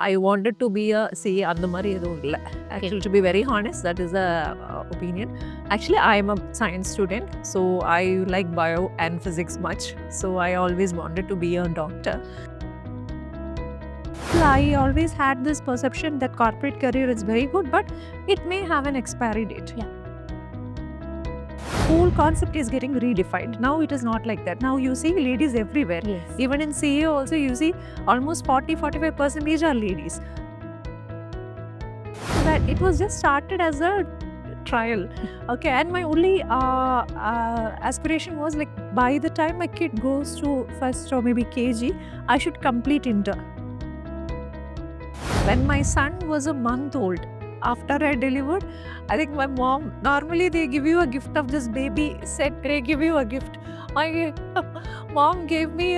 I wanted to be a CA அந்த மாதிரி எதுவும் இல்லை. Actually, to be very honest, that is the opinion. Actually, I am a science student, so I like bio and physics much. So I always wanted to be a doctor. I always had this perception that corporate career is very good, but it may have an expiry date. Yeah. Whole concept is getting redefined. Now it is not like that. Now you see ladies everywhere. Yes. Even in CA also you see almost 40-45% are ladies. That it was just started as a trial. Okay, and my only aspiration was like by the time my kid goes to first or maybe KG, I should complete inter. When my son was a month old, after I delivered, I think my mom, normally they give you a gift of this baby set, they give you a gift. My mom gave me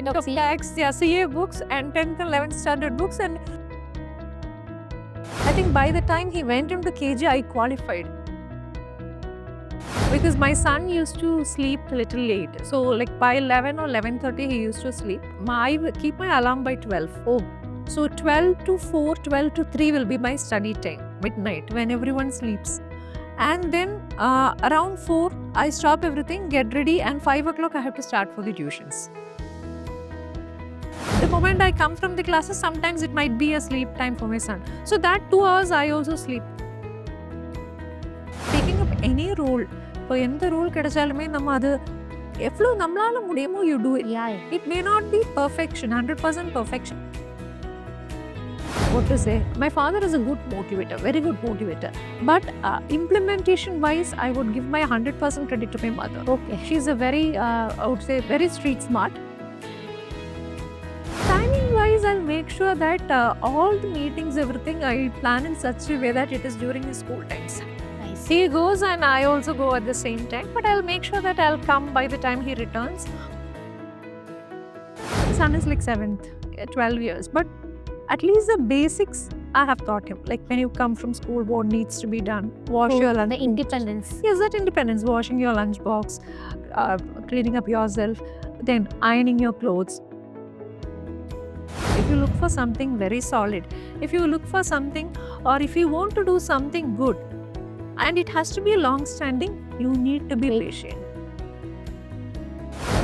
income tax, CA books and 10th and 11th standard books, and I think by the time he went into KG, I qualified. Because my son used to sleep a little late. So like by 11 or 11:30 he used to sleep. I will keep my alarm by 12. Oh. So 12 to 4, 12 to 3 will be my study time, midnight, when everyone sleeps. And then around 4, I stop everything, get ready, and 5 o'clock I have to start for the tuitions. The moment I come from the classes, sometimes it might be a sleep time for my son. So that 2 hours I also sleep. Taking up any role, இப்போ எந்த role கிடைச்சாலுமே நம்ம அது எவ்வளோ நம்மளால முடியுமோ you do it. Yeah. It may not be perfection, 100% perfection. What to say? My father is a good motivator, very good motivator. But implementation wise, I would give my 100% credit to my mother. Okay. She's a very, I would say, very street smart. Timing wise, I'll make sure that all the meetings, everything, I plan in such a way that it is during his school times. Nice. He goes and I also go at the same time, but I'll make sure that I'll come by the time he returns. The son is like 7th, 12 years, but at least the basics I have taught him. Like when you come from school, what needs to be done? Wash your lunch. The independence. Yes, that independence. Washing your lunch box, cleaning up yourself, then ironing your clothes. If you look for something very solid, if you look for something, or if you want to do something good, and it has to be long-standing, you need to be patient.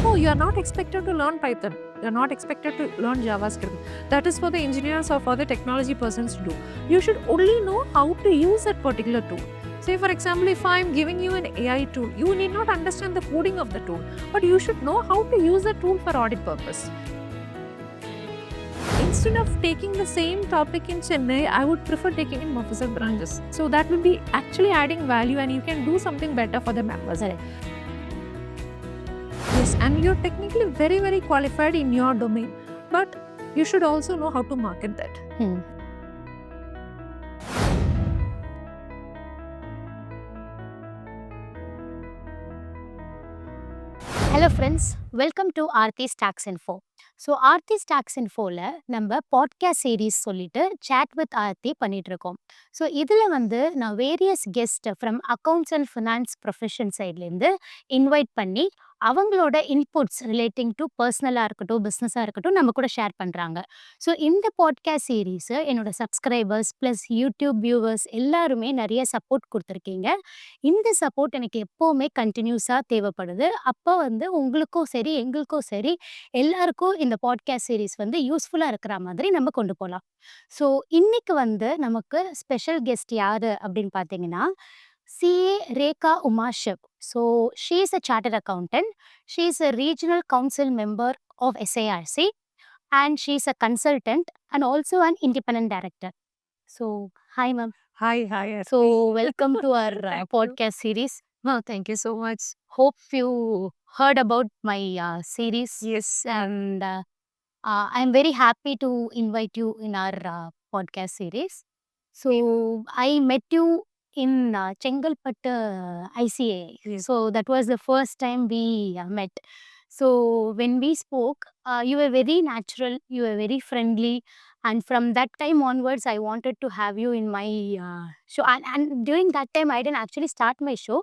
Oh, you are not expected to learn Python. You are not expected to learn JavaScript. That is for the engineers or for the technology persons to do. You should only know how to use that particular tool. Say for example, if I am giving you an AI tool, you need not understand the coding of the tool, but you should know how to use the tool for audit purpose. Instead of taking the same topic in Chennai, I would prefer taking in Mofussil branches. So that will be actually adding value and you can do something better for the members. Yes, and you're technically very, very qualified in your domain, but you should also know how to market that. Hello friends, welcome to Aarti's Tax Info. So Aarti's tax இன்ஃபோவில் நம்ம podcast series சொல்லிட்டு chat with Aarti பண்ணிட்டு இருக்கோம். So இதில் வந்து நான் various guest from accounts and finance profession சைட்லேருந்து invite பண்ணி அவங்களோட இன்புட்ஸ் ரிலேட்டிங் டு பர்சனலாக இருக்கட்டும் பிஸ்னஸாக இருக்கட்டும் நம்ம கூட ஷேர் பண்ணுறாங்க. ஸோ இந்த பாட்காஸ்ட் சீரீஸை என்னோட சப்ஸ்கிரைபர்ஸ் ப்ளஸ் யூடியூப் வியூவர்ஸ் எல்லாருமே நிறைய சப்போர்ட் கொடுத்துருக்கீங்க. இந்த சப்போர்ட் எனக்கு எப்போவுமே கண்டினியூஸாக தேவைப்படுது. அப்போ வந்து உங்களுக்கும் சரி எங்களுக்கும் சரி எல்லாருக்கும் இந்த பாட்காஸ்ட் சீரீஸ் வந்து யூஸ்ஃபுல்லாக இருக்கிற மாதிரி நம்ம கொண்டு போகலாம். ஸோ இன்னைக்கு வந்து நமக்கு ஸ்பெஷல் கெஸ்ட் யாரு அப்படின்னு பார்த்தீங்கன்னா CA Rekha Uma Shiv. So she is a chartered accountant. She is a regional council member of SIRC and she is a consultant and also an independent director. So hi ma'am. Hi. So welcome to our podcast series. Oh, thank you so much. Hope you heard about my series. Yes. And I'm very happy to invite you in our podcast series. So I met you in Chengalpattu ICA. Yes. So that was the first time we met. So when we spoke, you were very natural, you were very friendly, and from that time onwards I wanted to have you in my show. And during that time I didn't actually start my show,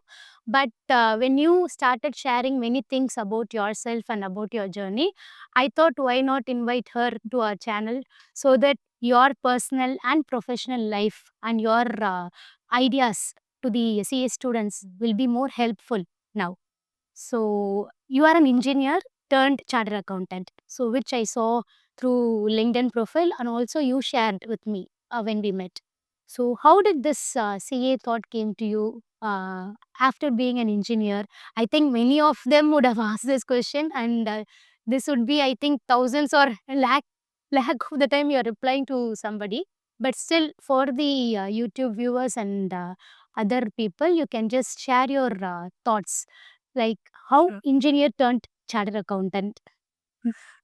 but when you started sharing many things about yourself and about your journey, I thought why not invite her to our channel so that your personal and professional life and your ideas to the CA students will be more helpful now. So you are an engineer turned chartered accountant. So which I saw through LinkedIn profile and also you shared with me when we met. So how did this CA thought came to you after being an engineer? I think many of them would have asked this question and this would be I think thousands or lakh of the time you are replying to somebody. But still for the YouTube viewers and other people, you can just share your thoughts like how Sure. engineer turned chartered accountant.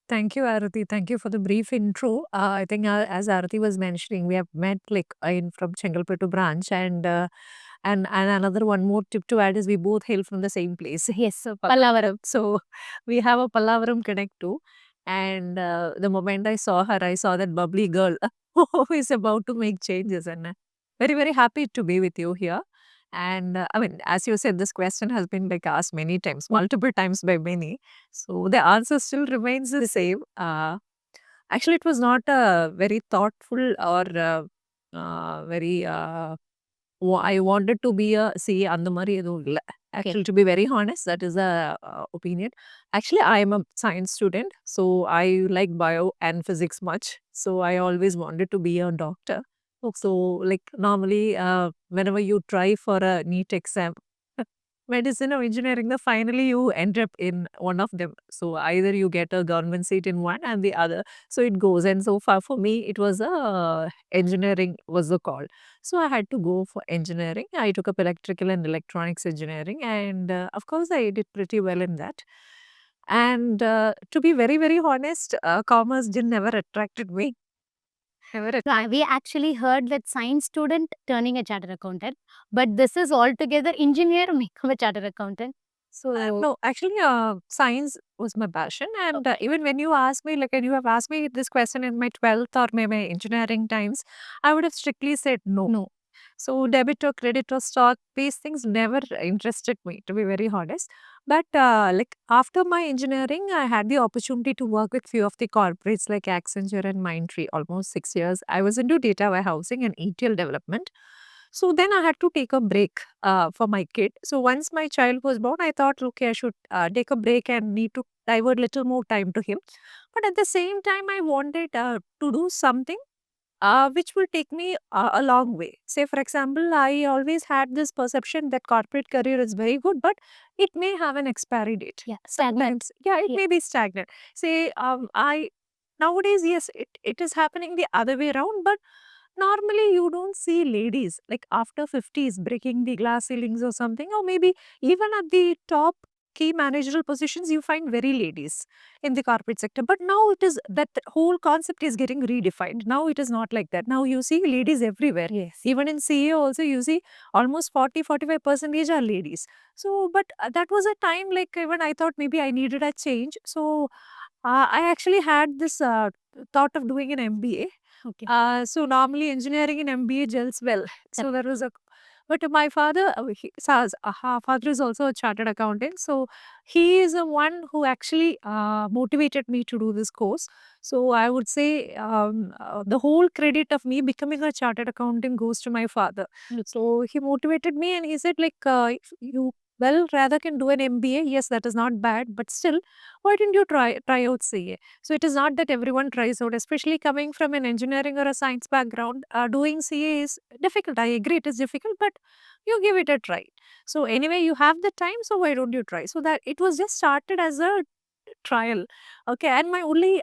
Thank you, Arati. Thank you for the brief intro. I think as Arati was mentioning, we have met like in from Chengalpattu branch, and another one more tip to add is we both hail from the same place. Yes, So Pallavaram. so we have a Pallavaram connect too. And the moment I saw her, I saw that bubbly girl who is about to make changes, and very very happy to be with you here. And I mean, as you said, this question has been like asked many times, multiple times by many. So the answer still remains the same. Actually, it was not a very thoughtful or very. I wanted to be a CA அந்த மாதிரி எதுவும் இல்ல. Actually, to be very honest, that is a opinion. Actually, I am a science student, so I like bio and physics much. So I always wanted to be a doctor. So, like normally, whenever you try for a NEET exam, medicine or engineering, the finally you end up in one of them. So either you get a government seat in one and the other. So it goes. And so far for me, it was engineering was the call. So I had to go for engineering. I took up electrical and electronics engineering, and of course I did pretty well in that. And to be very very honest, commerce did never attracted me. Never. We actually heard that science student turning a chartered accountant, but this is altogether engineer become a chartered accountant. So No, actually, science was my passion. And okay. even when you ask me, like, when you have asked me this question in my 12th or maybe my engineering times, I would have strictly said no. No. So, debit or credit or stock, these things never interested me, to be very honest. But like after my engineering, I had the opportunity to work with few of the corporates like Accenture and Mindtree, almost 6 years. I was into data warehousing and ETL development. So then I had to take a break for my kid. So once my child was born, I thought, okay, I should take a break and need to divert little more time to him. But at the same time, I wanted to do something which will take me a long way. Say, for example, I always had this perception that corporate career is very good, but it may have an expiry date. Yeah, stagnant. Sometimes, yeah, it Yeah. may be stagnant. Say, I nowadays, yes, it is happening the other way around, but normally you don't see ladies like after 50s breaking the glass ceilings or something, or maybe even at the top key managerial positions, you find very ladies in the corporate sector. But now it is that whole concept is getting redefined. Now it is not like that. Now you see ladies everywhere. Yes. Even in CA also you see almost 40-45% are ladies. So, but that was a time like even I thought maybe I needed a change. So I actually had this thought of doing an MBA. Okay. So normally engineering in MBA gels well. So there was a, but my father, father is also a chartered accountant. So he is the one who actually motivated me to do this course. So I would say the whole credit of me becoming a chartered accountant goes to my father. So he motivated me and he said like, if you well rather can do an MBA. Yes, that is not bad, but still, why didn't you try out CA? So it is not that everyone tries out, especially coming from an engineering or a science background. Doing CA is difficult. I agree, it is difficult, but you give it a try. So anyway, you have the time, so why don't you try? So that it was just started as a trial. Okay, and my only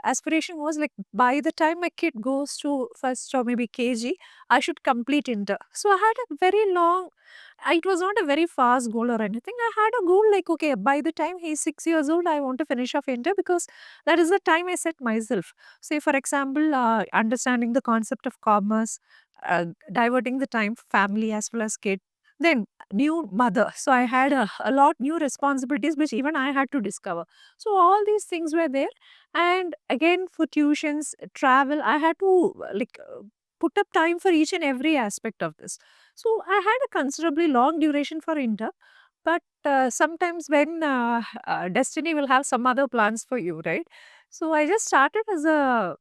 aspiration was like by the time my kid goes to first or maybe KG, I should complete inter. So I had a very long. It was not a very fast goal or anything. I had a goal like okay, by the time he's 6 years old, I want to finish off inter because that is the time I set myself. Say for example, understanding the concept of commerce, diverting the time for family as well as kid. Then new mother. So I had a lot new responsibilities which even I had to discover. So all these things were there. And again for tuitions, travel, I had to put up time for each and every aspect of this. So I had a considerably long duration for inter. But sometimes when destiny will have some other plans for you, right? So I just started as a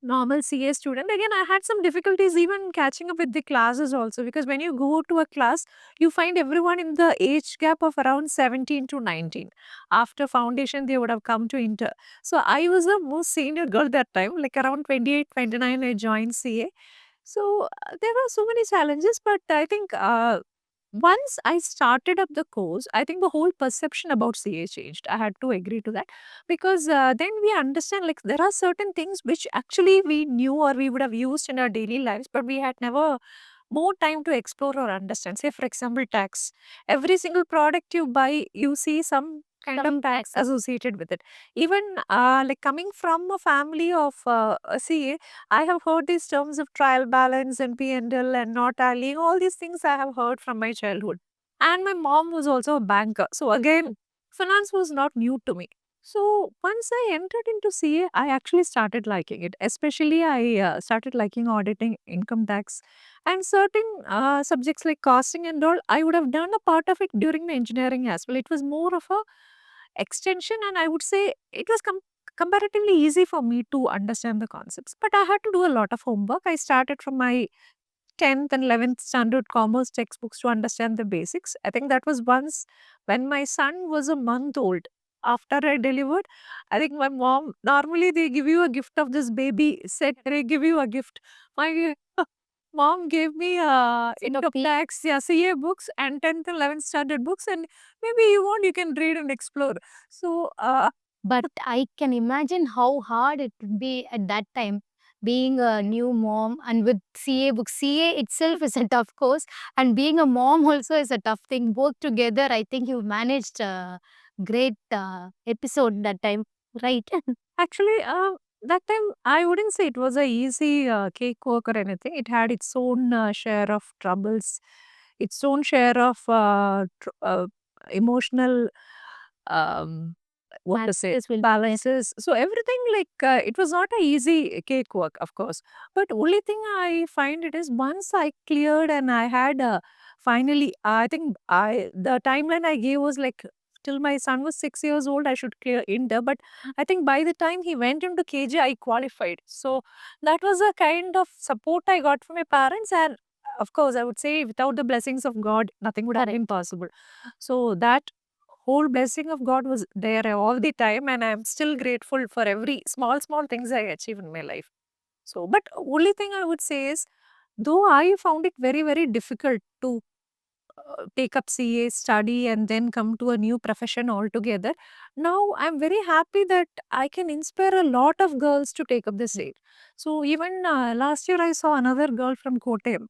normal CA student. Again, I had some difficulties even catching up with the classes also, because when you go to a class, you find everyone in the age gap of around 17 to 19. After foundation, they would have come to inter. So I was the most senior girl that time, like around 28, 29, I joined CA. So there were so many challenges, but I think once I started up the course, I think the whole perception about CA changed. I had to agree to that, because then we understand like there are certain things which actually we knew or we would have used in our daily lives, but we had never more time to explore or understand. Say, for example, tax. Every single product you buy, you see some kind Some of tax associated with it. Even like coming from a family of a CA, I have heard these terms of trial balance and P&L and not tallying. All these things I have heard from my childhood. And my mom was also a banker. So again, finance was not new to me. So once I entered into CA, I actually started liking it. Especially, I started liking auditing, income tax, and certain subjects like costing and all. I would have done a part of it during my engineering as well. It was more of a extension, and I would say it was comparatively easy for me to understand the concepts. But I had to do a lot of homework. I started from my 10th and 11th standard commerce textbooks to understand the basics. I think that was once when my son was a month old. After I delivered, I think my mom, normally they give you a gift of this baby set, they give you a gift. My mom gave me set of income tax, yeah, CA books and 10th and 11th standard books, and maybe you want, you can read and explore. So, But I can imagine how hard it would be at that time, being a new mom and with CA books. CA itself is a tough course, and being a mom also is a tough thing. Both together, I think you managed a great episode that time, right? actually, that time I wouldn't say it was a easy cakewalk or anything. It had its own share of troubles, its own share of emotional, um, what to say, Balances will be there. balances. So everything, like it was not a easy cakewalk, of course. But only thing I find it is, once I cleared and I had finally, I think I the timeline I gave was like till my son was 6 years old, I should clear inter. But I think by the time he went into KG, I qualified. So that was a kind of support I got from my parents. And of course, I would say without the blessings of God, nothing would have Correct. been possible. So that whole blessing of God was there all the time. And I'm still grateful for every small, small things I achieve in my life. So, but only thing I would say is, though I found it very, very difficult to take up CA, study, and then come to a new profession altogether. Now I'm very happy that I can inspire a lot of girls to take up the same. So even last year I saw another girl from Kottayam.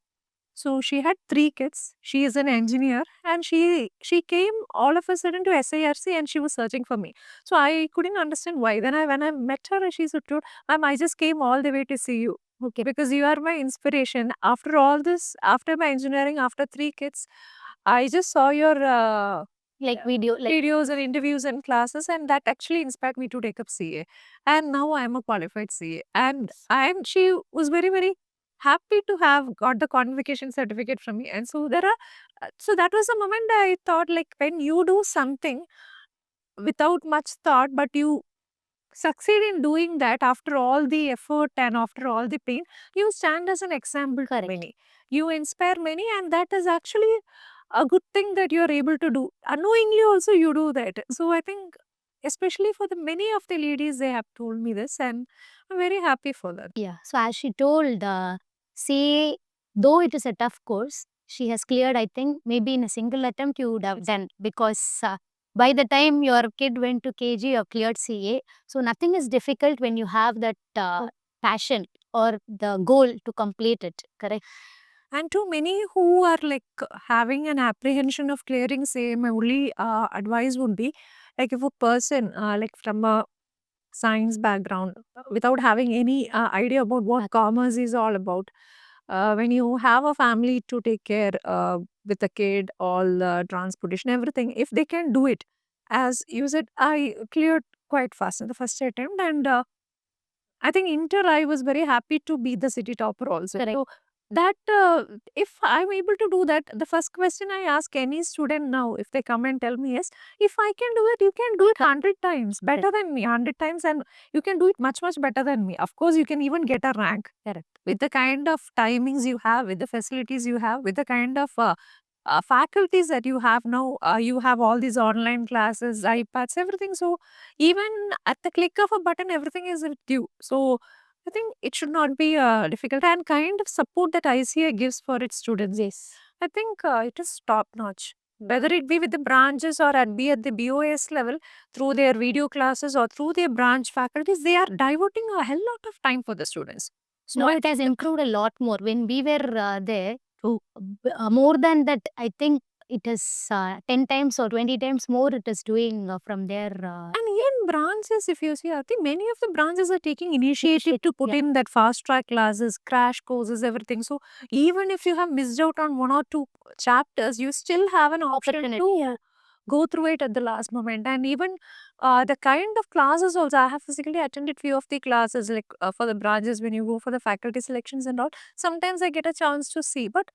So she had 3 kids. She is an engineer, and she came all of a sudden to SIRC, and she was searching for me. So I couldn't understand why. Then when I met her, she said, "Ma'am, I just came all the way to see you. Okay, because you are my inspiration. After all this, after my engineering, after 3 kids, I just saw your Like video, like videos and interviews and classes, and that actually inspired me to take up CA. And now I am a qualified CA. And she was very, very happy to have got the convocation certificate from me. And so so that was a moment I thought, like, when you do something without much thought, but you succeed in doing that after all the effort and after all the pain, you stand as an example to correct. many. You inspire many, and that is actually a good thing that you are able to do. Unknowingly also you do that. So I think, especially for the many of the ladies, they have told me this, and I'm very happy for that. Yeah. So as she told, CA, though it is a tough course, she has cleared, I think, maybe in a single attempt you would have done, because by the time your kid went to KG, you cleared CA. So nothing is difficult when you have that passion or the goal to complete it, correct? And to many who are like having an apprehension of clearing, say, my only advice would be, like, if a person like from a science background, without having any idea about what commerce is all about, when you have a family to take care with a kid, all transportation, everything, if they can do it, as you said, I cleared quite fast in the first attempt. And I think inter, I was very happy to be the city topper also. Correct. So that if I'm able to do that, the first question I ask any student now, if they come and tell me is, if I can do it, you can do it 100 times better than me, 100 times, and you can do it much, much better than me. Of course, you can even get a rank. Correct. With the kind of timings you have, with the facilities you have, with the kind of faculties that you have now, you have all these online classes, iPads, everything. So even at the click of a button, everything is with you. So I think it should not be difficult, and kind of support that ICA gives for its students. Yes. I think it is top notch. Whether it be with the branches or be at the BOS level, through their video classes or through their branch faculties, they are diverting a hell lot of time for the students. So No, I it has think improved a lot more. When we were there, more than that, I think it is 10 times or 20 times more it is doing from their and even branches, if you see, I think many of the branches are taking initiative to put yeah. in that fast track classes, crash courses, everything. So even if you have missed out on one or two chapters, you still have an option Opportunity, to yeah. go through it at the last moment. And even the kind of classes also, I have physically attended few of the classes, like for the branches when you go for the faculty selections and all. Sometimes I get a chance to see, but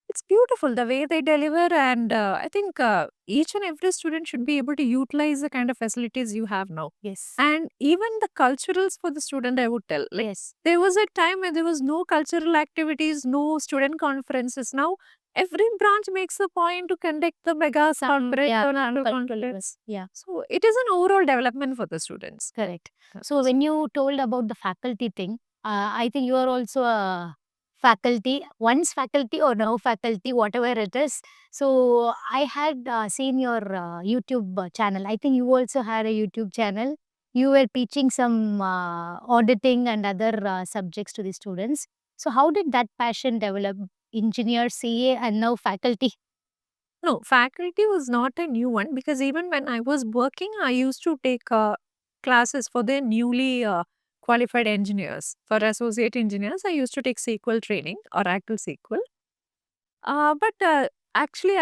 it's beautiful the way they deliver, and I think each and every student should be able to utilize the kind of facilities you have now. Yes. And even the culturals for the student, I would tell. Like Yes. there was a time when there was no cultural activities, no student conferences. Now every branch makes a point to conduct the mega conference yeah, or annual cultural conference. yeah. So it is an overall development for the students. Correct. So when you told about the faculty thing, I think you are also a faculty, once faculty or now faculty, whatever it is. So I had seen your YouTube channel. I think you also had a YouTube channel. You were teaching some auditing and other subjects to the students. So how did that passion develop? Engineer, CA, and now faculty. No, faculty was not a new one, because even when I was working, I used to take classes for the newly qualified engineers. For associate engineers, I used to take SQL training, Oracle SQL. But actually,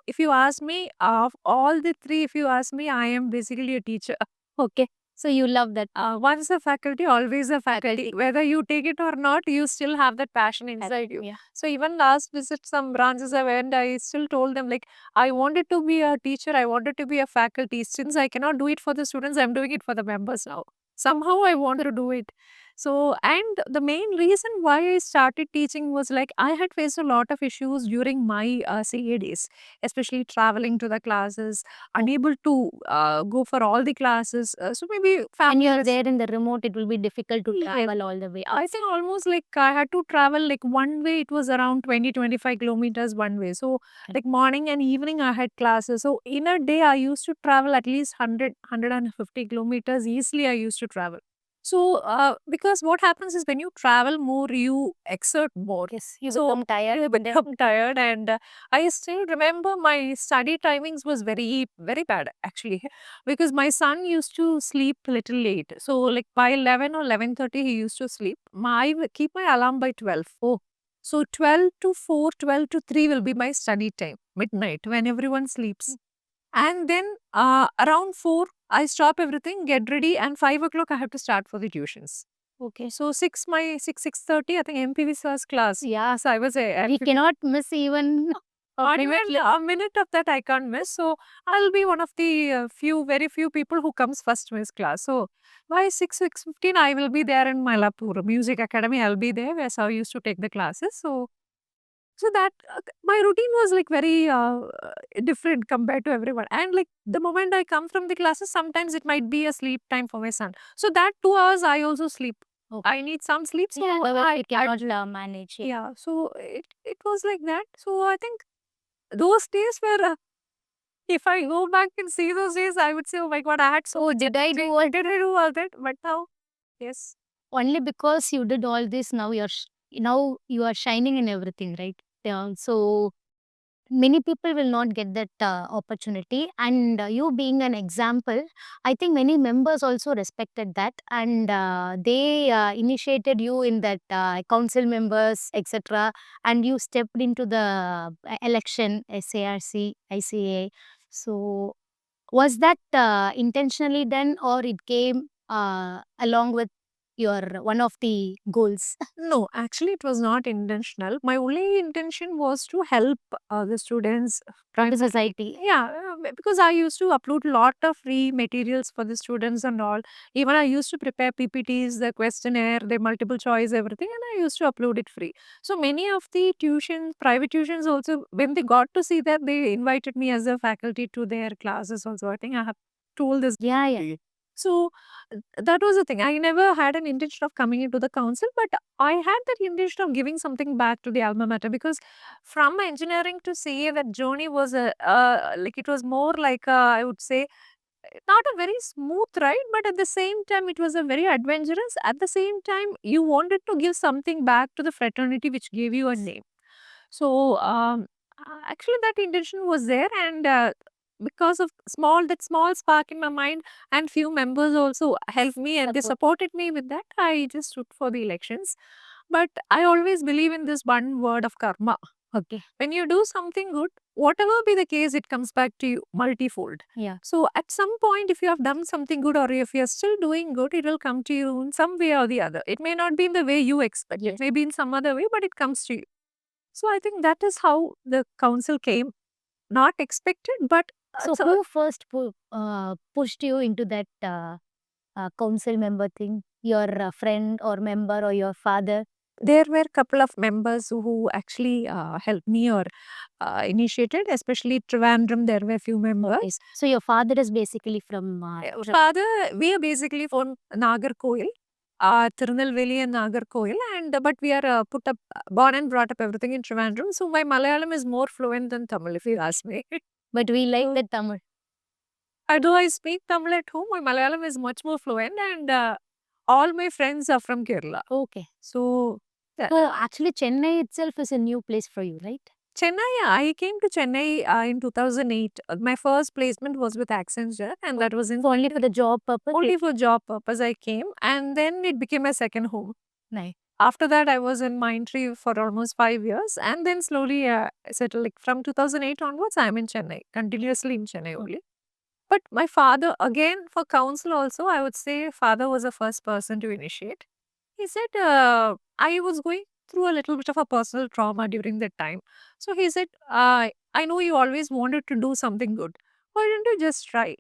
if you ask me, of all the three, if you ask me, I am basically a teacher. Okay. So you love that. Once a faculty, always a faculty. Whether you take it or not, you still have that passion inside you. Yeah. So even last visit, some branches I went, I still told them, like, I wanted to be a teacher, I wanted to be a faculty. Since I cannot do it for the students, I'm doing it for the members now. Somehow I want to do it. So, and the main reason why I started teaching was, like, I had faced a lot of issues during my CA days, especially traveling to the classes, unable to go for all the classes. So maybe When family you're there in the remote, it will be difficult to Yes. travel all the way. I think almost like I had to travel, like one way it was around 20-25 kilometers one way. So like morning and evening I had classes. So in a day I used to travel at least 150 kilometers easily I used to travel. So because what happens is when you travel more, you exert more. Yes, you So become tired. you become tired, and I still remember my study timings was very, very bad actually, because my son used to sleep little late. So like by 11 or 11:30 he used to sleep. I will keep my alarm by 12. Oh. So 12 to 4, 12 to 3 will be my study time, midnight, when everyone sleeps. And then around 4, I stop everything, get ready, and 5 o'clock I have to start for the tuitions. Okay. So 6:30, I think MPV first class. Yeah. So I was We cannot miss even not even a minute of that I can't miss. So I'll be one of the very few people who comes first to his class. So by 6:15, I will be there in Mylapore Music Academy. I'll be there where I used to take the classes. So that my routine was like very different compared to everyone. And like the moment I come from the classes, sometimes it might be a sleep time for my son. So that 2 hours I also sleep. Okay. I need some sleep. So yeah, I we cannot manage. Yeah. yeah. So it was like that. So I think those days were if I go back and see those days, I would say, oh my God, I had so So did I do all did I do all that? But now, yes. only because you did all this? Now now you are shining in everything, right? Yeah. So many people will not get that opportunity, and you being an example, I think many members also respected that, and they initiated you in that council members, etc., and you stepped into the election, SARC, ICA. So was that intentionally done, or it came along with your one of the goals? No, actually, it was not intentional. My only intention was to help the students. The society. Yeah, because I used to upload lot of free materials for the students and all. Even I used to prepare PPTs, the questionnaire, the multiple choice, everything, and I used to upload it free. So many of the tuitions, private tuitions also, when they got to see that, they invited me as a faculty to their classes also. I think I have told this. Yeah. So that was the thing. I never had an intention of coming into the council, but I had that intention of giving something back to the alma mater, because from engineering to CA, that journey was like it was more like I would say not a very smooth ride, but at the same time it was a very adventurous. At the same time, you wanted to give something back to the fraternity which gave you a name. So actually, that intention was there, and because of small spark in my mind, and few members also helped me and they supported me with that, I just stood for the elections. But I always believe in this one word of karma. Okay. When you do something good, whatever be the case, it comes back to you multifold. Yeah. So at some point, if you have done something good or if you're still doing good, it will come to you in some way or the other. It may not be in the way you expect, it may be in some other way, but it comes to you. So I think that is how the council came. Not expected, but So who first pushed you into that council member thing? Your friend or member or your father? there were a couple of members who actually helped me or initiated, especially Trivandrum. There were a few members. So your father is basically from Father, we are basically from Nagarkoil, Tirunelveli and Nagarkoil, and but we are put up, born and brought up everything in Trivandrum. So my Malayalam is more fluent than Tamil, if you ask me. but we like the Tamil. Although I speak Tamil at home, my Malayalam is much more fluent, and all my friends are from Kerala. Okay. So, So actually Chennai itself is a new place for you, right? Chennai, I came to Chennai in 2008. My first placement was with Accenture, and that was in Only for the job purpose? only for job purpose I came, and then it became my second home. Nice. After that, I was in Mindtree for almost 5 years, and then slowly settled. Like from 2008 onwards, I'm in Chennai, continuously in Chennai only. But my father, again for council also, I would say father was the first person to initiate. He said, I was going through a little bit of a personal trauma during that time. So he said, I know you always wanted to do something good. Why don't you just try?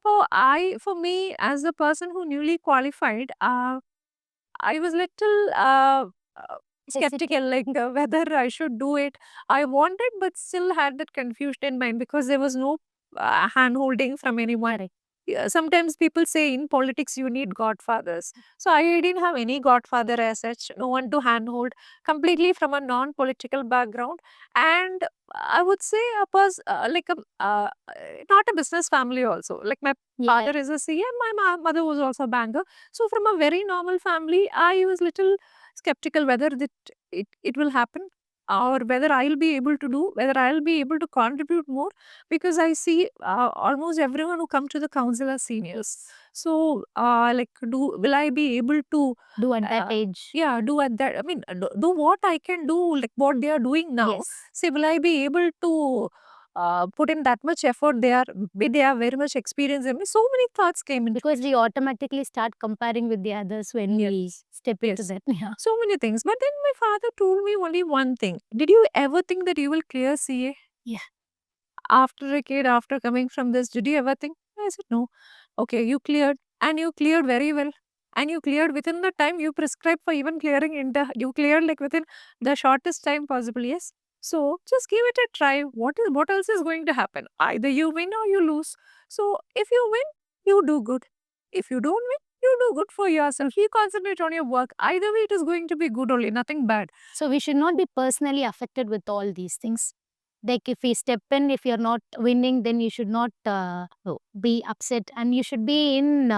For me, as a person who newly qualified, I was little skeptical, like whether I should do it. I wanted, but still had that confusion in mind because there was no hand holding from anyone. Correct. Yeah, sometimes people say in politics you need godfathers. So I didn't have any godfather as such, no one to handhold, completely from a non-political background. And I would say a person like a not a business family also. Like my Yeah. father is a CA, and my mother was also a banker. So from a very normal family, I was little skeptical whether it will happen or whether I'll be able to do, whether I'll be able to contribute more, because I see almost everyone who come to the council are seniors. So like will I be able to Do at that age? yeah, do at that, I mean, do what I can do, like what they are doing now. Yes. Say, will I be able to put in that much effort? They have very much experience in me. So many thoughts came in. Because we automatically start comparing with the others when we step into Yes. that. Yeah. So many things. But then my father told me only one thing. Did you ever think that you will clear CA? Yeah. After a kid, after coming from this, did you ever think? I said, no. Okay, you cleared, and you cleared very well. And you cleared within the time you prescribed for even clearing you cleared like within the shortest time possible. Yes. So just give it a try. What else is going to happen? Either you win or you lose. So if you win, you do good. If you don't win, you do good for yourself. You concentrate on your work. Either way, it is going to be good only, nothing bad. So we should not be personally affected with all these things. Like if we step in, if you're not winning, then you should not be upset, and you should be in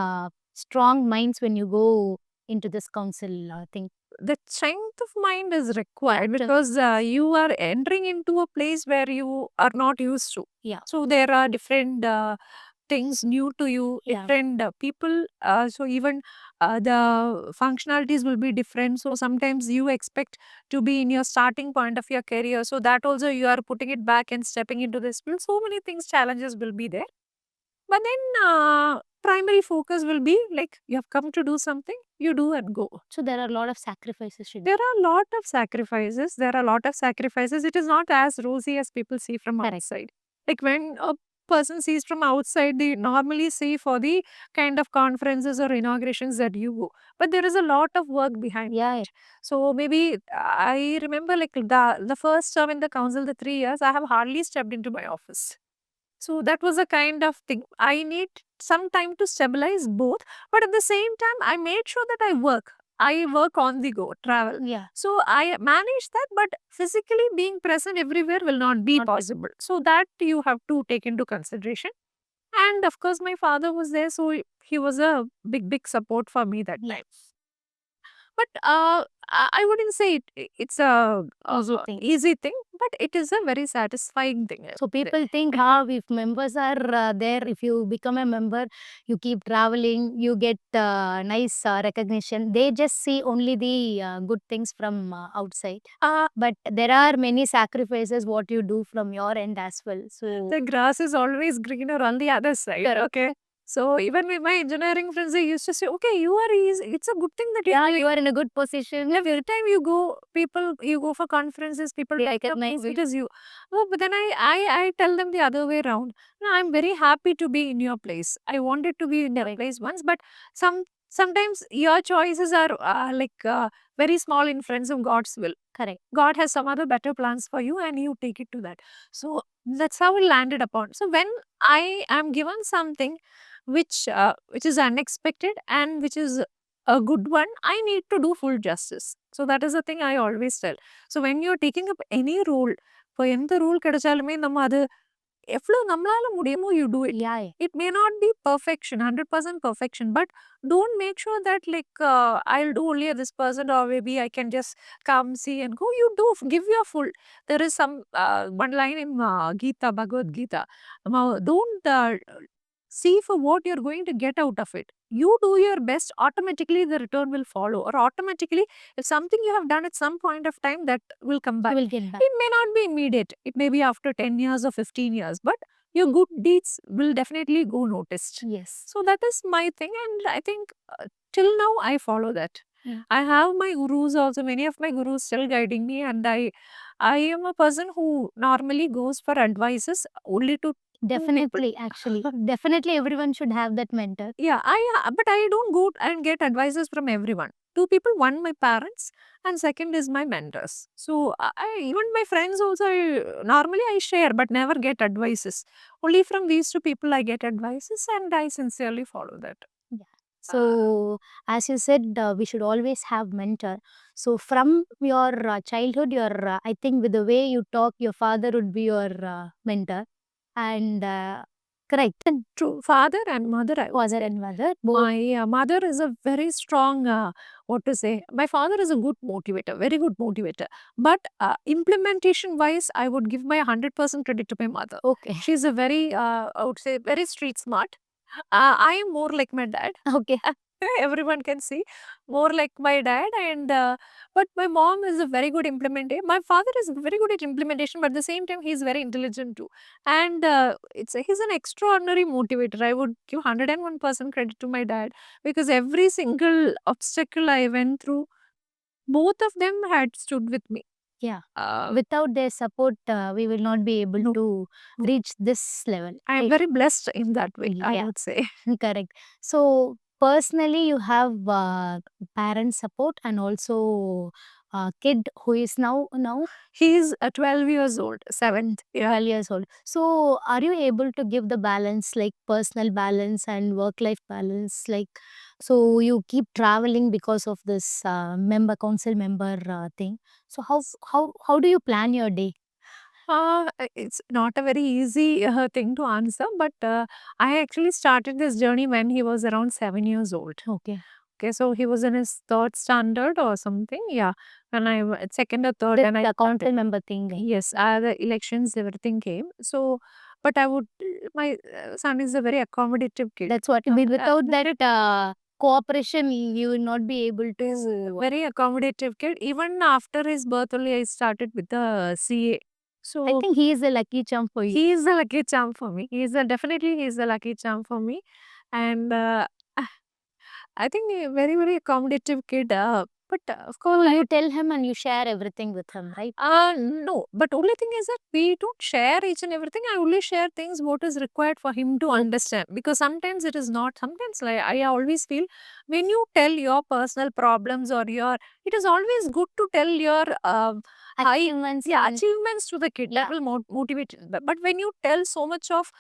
strong minds when you go into this council thing. The strength of mind is required Yeah. because you are entering into a place where you are not used to. Yeah. So there are different things new to you, Yeah. different people. So even the functionalities will be different. So sometimes you expect to be in your starting point of your career. So that also you are putting it back and stepping into this field. So many things, challenges will be there. But then primary focus will be like you have come to do something, you do and go. So there are a lot of sacrifices. There are a lot of sacrifices. There are a lot of sacrifices. It is not as rosy as people see from Correct. outside. Like when a person sees from outside, they normally see for the kind of conferences or inaugurations that you go. But there is a lot of work behind. Yeah, yeah. So maybe I remember like the first term in the council, the 3 years, I have hardly stepped into my office. So that was a kind of thing. I need some time to stabilize both, but at the same time, I made sure that I work. I work on the go, travel. Yeah. So I manage that, but physically being present everywhere will not be possible. So that you have to take into consideration. And of course, my father was there, so he was a big support for me that Yeah. time. But I wouldn't say it's a Easy thing. easy thing, but it is a very satisfying thing. So people think how if members are there, if you become a member, you keep traveling, you get nice recognition. They just see only the good things from outside. But there are many sacrifices what you do from your end as well. So the grass is always greener on the other side. Correct. Okay. So even with my engineering friends, they used to say, "Okay, you are easy. It's a good thing that yeah, you are in a good position. every time you go, you go for conferences, people Recognize it is you." Oh, but then I tell them the other way around. No, I'm very happy to be in your place. I wanted to be in your place once, but sometimes your choices are very small in friends of God's will. Correct. God has some other better plans for you, and you take it to that. So that's how it landed upon. So when I am given something which is unexpected and which is a good one, I need to do full justice. So that is the thing I always tell. So when you're taking up any role, for எந்த role கிடைச்சாலுமே நம்ம அது எவ்வளோ நம்மளால முடியுமோ you do it. Yeah, yeah. It may not be perfection, 100% perfection, but don't make sure that I'll do only this person or maybe I can just come, see and go. You do, give your full. There is some one line in Gita, Bhagavad Gita. Don't see for what you're going to get out of it. You do your best, automatically the return will follow, or automatically if something you have done at some point of time, that will come back. You will get back. It may not be immediate. It may be after 10 years or 15 years, but your good deeds will definitely go noticed. Yes. So that is my thing, and I think till now I follow that. Yeah. I have my gurus also. Many of my gurus still guiding me, and I am a person who normally goes for advices only to Definitely, actually. Definitely everyone should have that mentor. yeah, but I don't go and get advices from everyone. Two people, one my parents, and second is my mentors. So even my friends also, normally I share, but never get advices. Only from these two people I get advices, and I sincerely follow that. So, as you said, we should always have mentor. So, from your childhood, I think with the way you talk, your father would be your mentor. And correct, True, father and mother. I would father say. and mother. Both. My mother is a very strong, what to say, my father is a good motivator, very good motivator. But implementation wise, I would give my 100% credit to my mother. Okay. She's a very, I would say, very street smart. I am more like my dad. Okay. Everyone can see, more like my dad. And but my mom is a very good implementer. My father is very good at implementation, but at the same time, he's very intelligent too. And he's an extraordinary motivator. I would give 101% credit to my dad, because every single obstacle I went through, both of them had stood with me. Yeah. Without their support, we will not be able No. to reach this level. I am right? very blessed in that way, I Yeah. would say. Correct. So, personally, you have parent support and also kid who is now He's 12 years old, 7th. Yeah. 12 years old. So, are you able to give the balance, like personal balance and work life balance? Like, so you keep traveling because of this council member thing. So, how do you plan your day? It's not a very easy thing to answer, but I actually started this journey when he was around 7 years old. Okay. Okay, so he was in his third standard or something. Yeah, when second or third, and I The council member thing. yes, the elections, everything came. So, but my son is a very accommodative kid. That's what. Without that cooperation, you will not be able to. Very accommodative kid. Even after his birth only, I started with the CA. So I think he is a lucky charm for you. he is the lucky charm for me. Definitely he is the lucky charm for me, and I think a very very accommodative kid. But of course, You tell him and you share everything with him, right? no. But only thing is that we don't share each and everything. I only share things what is required for him to understand. Because sometimes it is not. Sometimes like I always feel when you tell your personal problems or your, it is always good to tell your Achievements and achievements to the kid. Yeah. That will motivate. But when you tell so much of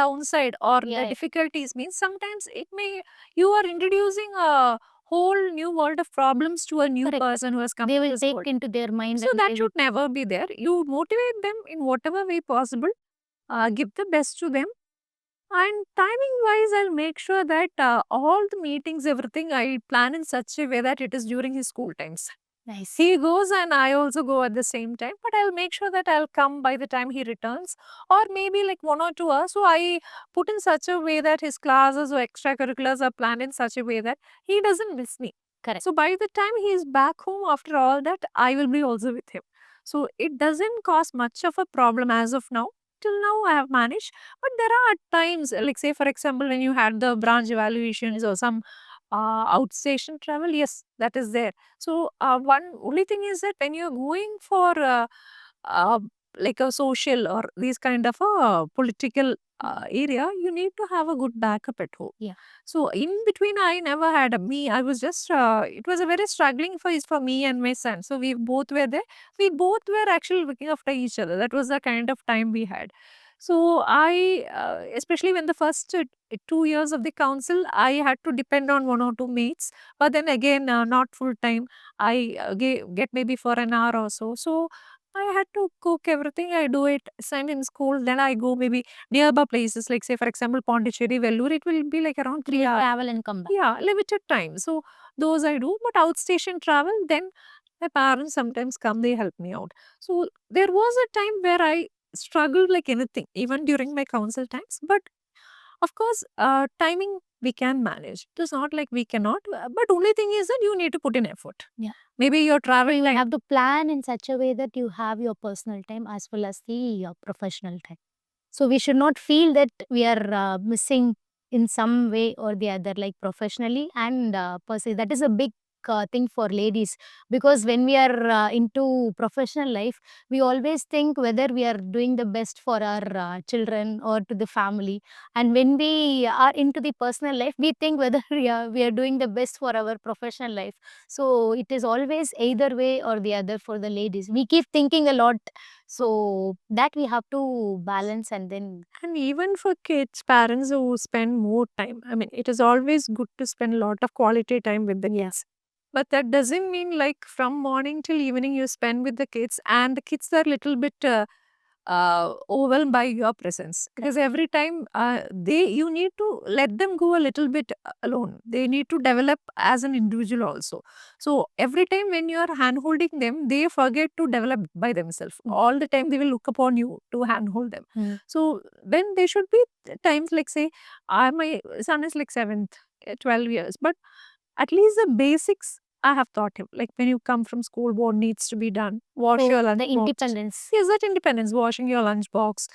downside or Yeah, the yeah. difficulties, means sometimes it may, you are introducing a whole new world of problems to a new Correct. person who has come They to will this take world. into their mind So and that they will should never be there. You motivate them in whatever way possible. Give the best to them. And timing wise, I'll make sure that all the meetings, everything I plan in such a way that it is during his school times. nice. He goes and I also go at the same time, but I'll make sure that I'll come by the time he returns, or maybe like 1 or 2 hours. So I put in such a way that his classes or extracurriculars are planned in such a way that he doesn't miss me. Correct. So by the time he is back home after all that, I will be also with him. So it doesn't cause much of a problem as of now. Till now, I have managed, but there are times, like say for example, when you had the branch evaluations or some outstation travel, yes, that is there. So one only thing is that when you're going for uh, like a social or these kind of a political area, you need to have a good backup at home. Yeah. So in between, I never had a me. I was just it was a very struggling phase for me and my son. So we both were there. We both were actually looking after each other. That was the kind of time we had. So I, especially when the first 2 years of the council, I had to depend on 1 or 2 mates. But then again, not full time. I get maybe for an hour or so. So I had to cook everything. I do it, send in school. Then I go maybe nearby places, like say for example Pondicherry, Vellore. It will be like around 3 hours. Travel and come back. Yeah, limited time. So those I do. But outstation travel, then my parents sometimes come. They help me out. So there was a time where I struggled like anything, even during my council times. But of course, timing we can manage. It is not like we cannot. But only thing is that you need to put in effort. Yeah. Maybe you're traveling You like have to plan in such a way that you have your personal time as well as the professional time. So we should not feel that we are missing in some way or the other, like professionally and per se. That is a big thing for ladies, because when we are into professional life, we always think whether we are doing the best for our children or to the family. And when we are into the personal life, we think whether we are doing the best for our professional life. So it is always either way or the other for the ladies. We keep thinking a lot, so that we have to balance and then And even for kids, parents who spend more time, I mean, it is always good to spend a lot of quality time with the kids. But that doesn't mean like from morning till evening you spend with the kids, and the kids are little bit overwhelmed by your presence, because every time you need to let them go a little bit alone. They need to develop as an individual also. So every time when you are hand holding them, they forget to develop by themselves. All the time they will look upon you to hand hold them. So when there should be times like say, my son is like 7th 12 years, but at least the basics I have taught him. Like when you come from school, what needs to be done? Wash your lunch the box. independence. Yes, that independence. Washing your lunch box,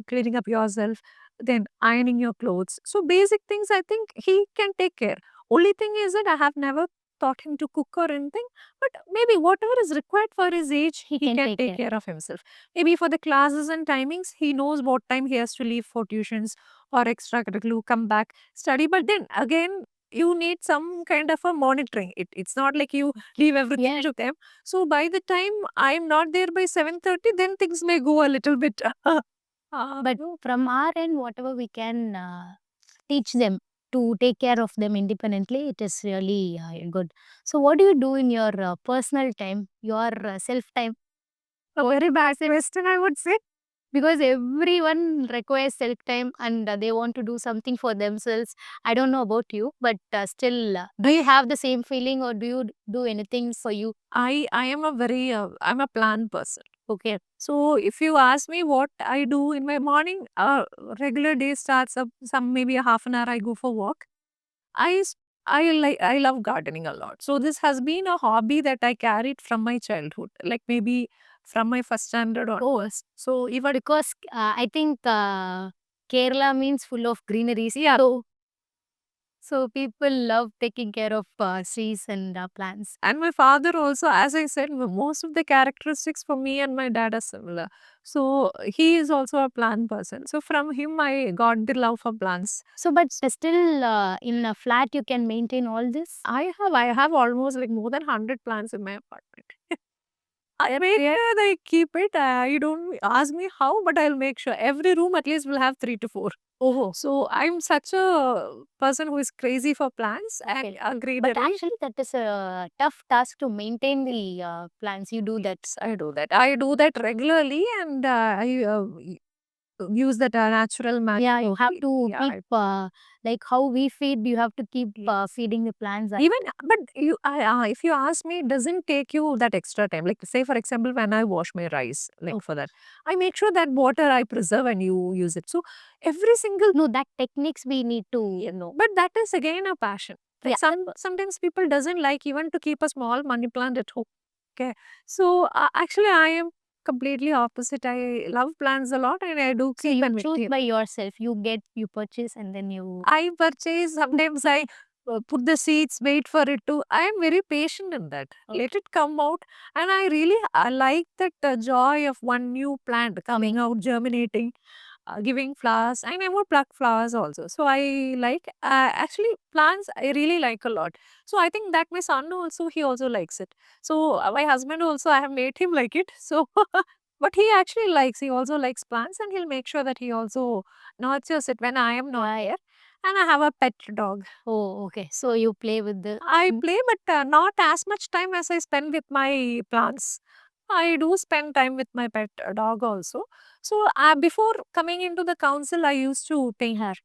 cleaning up yourself, then ironing your clothes. So basic things I think he can take care. Only thing is that I have never taught him to cook or anything. But maybe whatever is required for his age, he can take care of himself. Maybe for the classes and timings, he knows what time he has to leave for tuitions or extracurricular, come back, study. But then again, you need some kind of a monitoring. It's not like you leave everything to them. So by the time I'm not there by 7:30, then things may go a little bit. But from our end, whatever we can teach them to take care of them independently, it is really good. So what do you do in your personal time, your self time? A very bad semester, I would say. Because everyone requires self time and they want to do something for themselves. I don't know about you, but still, do you have the same feeling or do you do anything for you? I am a very I'm a plan person. Okay. So if you ask me what I do in my morning, regular day starts up some maybe a half an hour I go for walk. I I love gardening a lot. So this has been a hobby that I carried from my childhood, like maybe from my first standard onwards. So even Because I think Kerala means full of greeneries. yeah, So people love taking care of trees and plants. and my father also, as I said, most of the characteristics for me and my dad are similar. So he is also a plant person. So from him, I got the love for plants. So, but still in a flat, you can maintain all this. I have almost like more than 100 plants in my apartment. I make sure I keep it. You don't ask me how, but I'll make sure every room at least will have 3 to 4. Oh, So I'm such a person who is crazy for plants and okay. a But greenery. actually, that is a tough task to maintain the plants. You do that. I do that. I do that regularly, and I use that natural Yeah, you have to yeah, keep like how we feed. You have to keep yes. feeding the plants. Even but if you ask me, it doesn't take you that extra time. Like say for example, when I wash my rice, like Oh. for that, I make sure that water I preserve and you use it. So every single No, that techniques we need to know. but that is again a passion. Like Yeah. sometimes people doesn't like even to keep a small money plant at home. Okay, so actually I am completely opposite. I love plants a lot and I do So keep you and choose maintain. by yourself. You purchase, and then you. I purchase, sometimes I put the seeds, wait for it to. I am very patient in that. Let it come out. And I like that joy of one new plant coming out, germinating, giving flowers. And I would pluck flowers also. So I like, actually, plants I really like a lot. So I think that my son also, he also likes it. So my husband also, I have made him like it. So, but he actually likes, he also likes plants and he'll make sure that he also nurtures it when I am not Yeah, yeah. there. And I have a pet dog. Oh, okay. So you play with the. I play, but not as much time as I spend with my plants. I do spend time with my pet dog also. So before coming into the council, I used to paint her.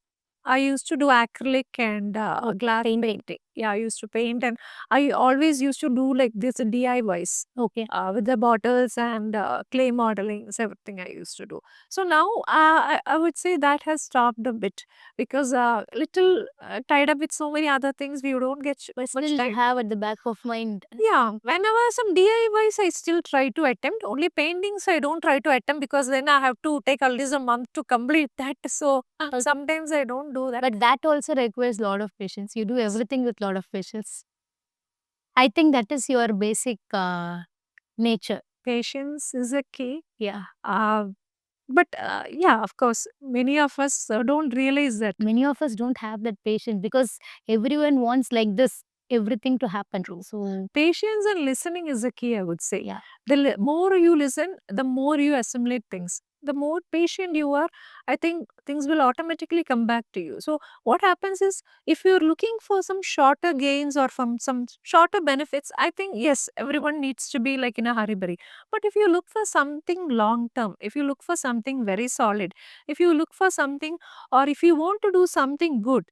I used to do acrylic and glass painting. Yeah, I used to paint, and I always used to do like this DIYs. Okay. With the bottles and clay modelings, everything I used to do. So now I would say that has stopped a bit because little tied up with so many other things, we don't get But much still time. have at the back of mind. Yeah, whenever some DIYs, I still try to attempt. Only paintings, I don't try to attempt because then I have to take at least a month to complete that. So sometimes I don't do that. But that also requires a lot of patience. You do everything with a lot of patience. I think that is your basic nature. Patience is a key. Yeah. But yeah, of course, many of us don't realize that. Many of us don't have that patience because everyone wants like this, everything to happen. So Patience and listening is a key, I would say. yeah. The more you listen, the more you assimilate things. The more patient you are, I think things will automatically come back to you. So, what happens is if you're looking for some shorter gains or from some shorter benefits, I think yes, everyone needs to be like in a hurry. But if you look for something long term, if you look for something very solid, if you look for something, or if you want to do something good,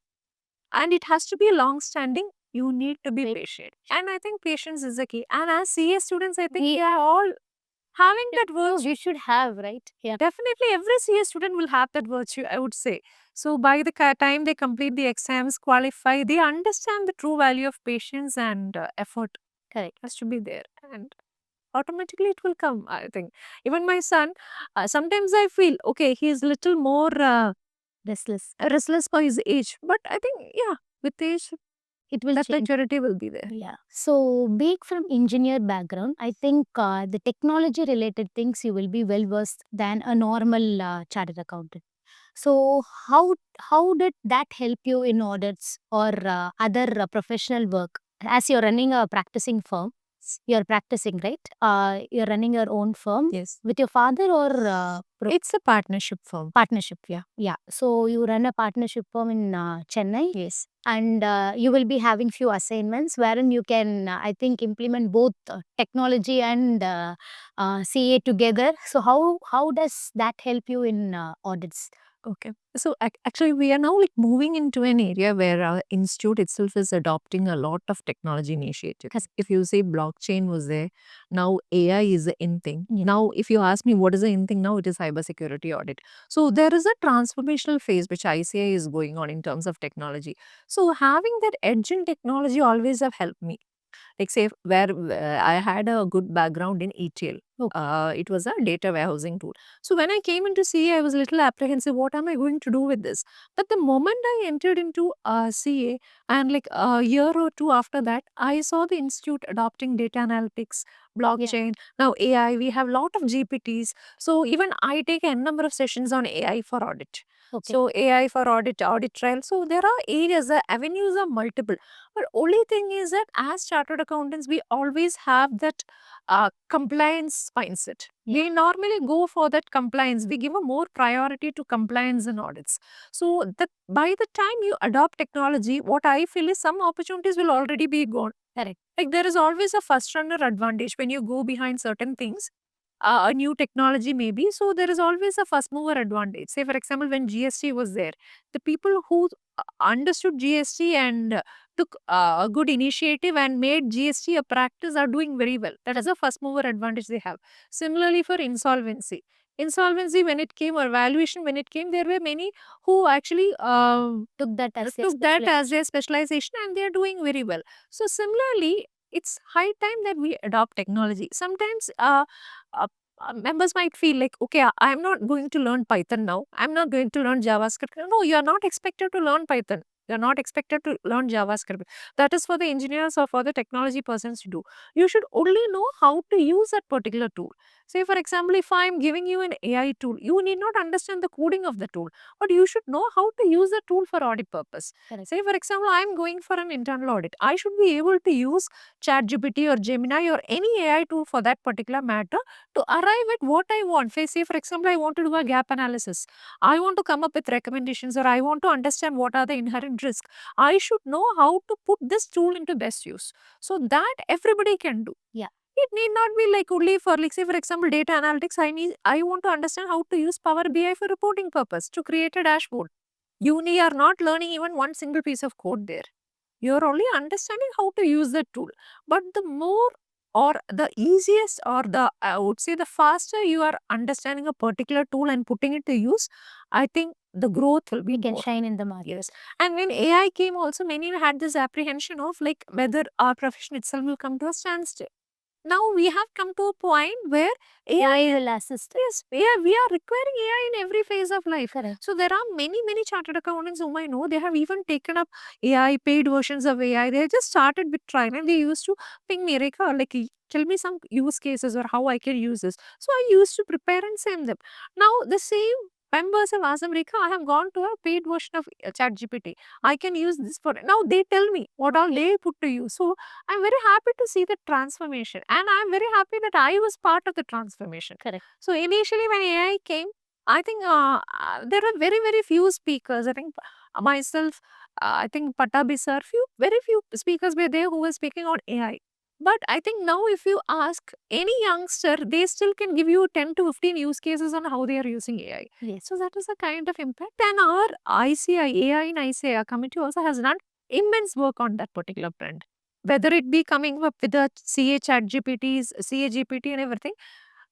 and it has to be long standing, you need to be patient. And I think patience is the key. And as CA students, I think we are all having that virtue. You should have, right? Yeah. Definitely, every CA student will have that virtue, I would say. So, by the time they complete the exams, qualify, they understand the true value of patience and effort. Correct. Has to be there. And automatically it will come, I think. Even my son, sometimes I feel, okay, he is little more restless for his age. But I think, yeah, with age, It will that change. maturity will be there. Yeah. So, being from engineer background, I think the technology related things you will be well versed than a normal chartered accountant. So, how did that help you in audits or other professional work? As you're running a practicing firm, you're practicing, right? You're running your own firm Yes. with your father or It's a partnership firm. partnership. Yeah. Yeah. So you run a partnership firm in Chennai. Yes. And you will be having few assignments wherein you can, I think, implement both technology and CA together. So how does that help you in audits? Okay. So actually, we are now like moving into an area where our institute itself is adopting a lot of technology initiatives. Correct. If you say blockchain was there, now AI is the in thing. Yeah. Now, if you ask me what is the in thing now, it is cybersecurity audit. So there is a transformational phase which ICI is going on in terms of technology. So having that edge in technology always have helped me. Like say where I had a good background in ETL. Okay. It was a data warehousing tool. So when I came into CA, I was a little apprehensive. What am I going to do with this? But the moment I entered into CA, and like a year or two after that, I saw the institute adopting data analytics, Yeah. blockchain, now AI. We have lot of GPTs. So even I take a number of sessions on AI for audit. Okay. So AI for audit trial. So there are areas, the avenues are multiple. But only thing is that as chartered accountants, we always have that compliance mindset. Yeah. We normally go for that compliance. We give a more priority to compliance and audits. So that by the time you adopt technology, what I feel is some opportunities will already be gone. Correct. Like there is always a first runner advantage when you go behind certain things. A new technology maybe, so there is always a first mover advantage. Say for example, when GST was there, the people who understood GST and took a good initiative and made GST a practice are doing very well. That is a first mover advantage they have. Similarly for insolvency when it came, or valuation when it came, there were many who actually Took that as their took that as specialization. their specialization and they are doing very well. So similarly, it's high time that we adopt technology. Sometimes uh, members might feel like, okay, I'm not going to learn Python now. I'm not going to learn JavaScript. No, you are not expected to learn Python. You're not expected to learn JavaScript. That is for the engineers or for the technology persons to do. You should only know how to use that particular tool. Say, for example, if I'm giving you an AI tool, you need not understand the coding of the tool, but you should know how to use the tool for audit purpose. Correct. Say, for example, I'm going for an internal audit. I should be able to use ChatGPT or Gemini or any AI tool for that particular matter to arrive at what I want. Say, for example, I want to do a gap analysis. I want to come up with recommendations, or I want to understand what are the inherent risks. I should know how to put this tool into best use. So that everybody can do. Yeah. It need not be like only for, like say for example, data analytics. I want to understand how to use Power BI for reporting purpose to create a dashboard. You are not learning even one single piece of code there. You're only understanding how to use the tool. But the more or the easiest, or the I would say the faster you are understanding a particular tool and putting it to use, I think the growth will be We can more. shine in the market. Yes. And when AI came also, many had this apprehension of like whether our profession itself will come to a standstill. Now we have come to a point where AI will assist. yes, we are requiring AI in every phase of life. Correct. So there are many chartered accountants whom I know, they have even taken up AI, paid versions of AI. They just started with trial and they used to ping me, Rekha, like tell me some use cases or how I can use this. So I used to prepare and send them. Now the same members have asked them, Rekha, I have gone to a paid version of ChatGPT. I can use this for now. They tell me what all they put to use. So I'm very happy to see the transformation, and I'm very happy that I was part of the transformation. Correct. So initially when AI came, I think there were very few speakers. I think myself, I think Patabi sir, very few speakers were there who were speaking on AI. But I think now if you ask any youngster, they still can give you 10 to 15 use cases on how they are using AI. Yes. So that is a kind of impact. And our ICI, AI in ICI committee also has done immense work on that particular trend. Whether it be coming up with the CA chat GPTs, CA GPT and everything,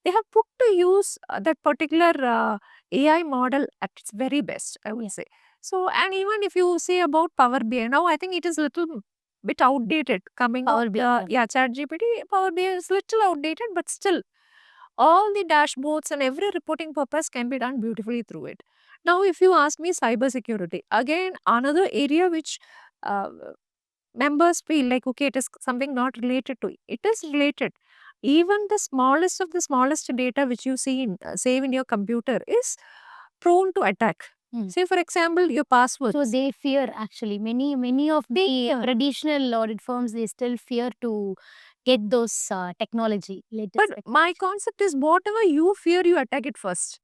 they have put to use that particular AI model at its very best, I would Yeah. say. So, and even if you say about Power BI, now I think it is little bit outdated coming Power up. BI. Yeah, chat GPT, Power BI is little outdated, but still all the dashboards and every reporting purpose can be done beautifully through it. Now, if you ask me cybersecurity, again, another area which uh, members feel like, okay, it is something not related to. It is related. Even the smallest of the smallest data which you see save in your computer is prone to attack. Hmm. Say, for example, your password. So they fear actually many of the fear. traditional audit firms, they still fear to get those technology latest. But my concept is whatever you fear, you attack it first.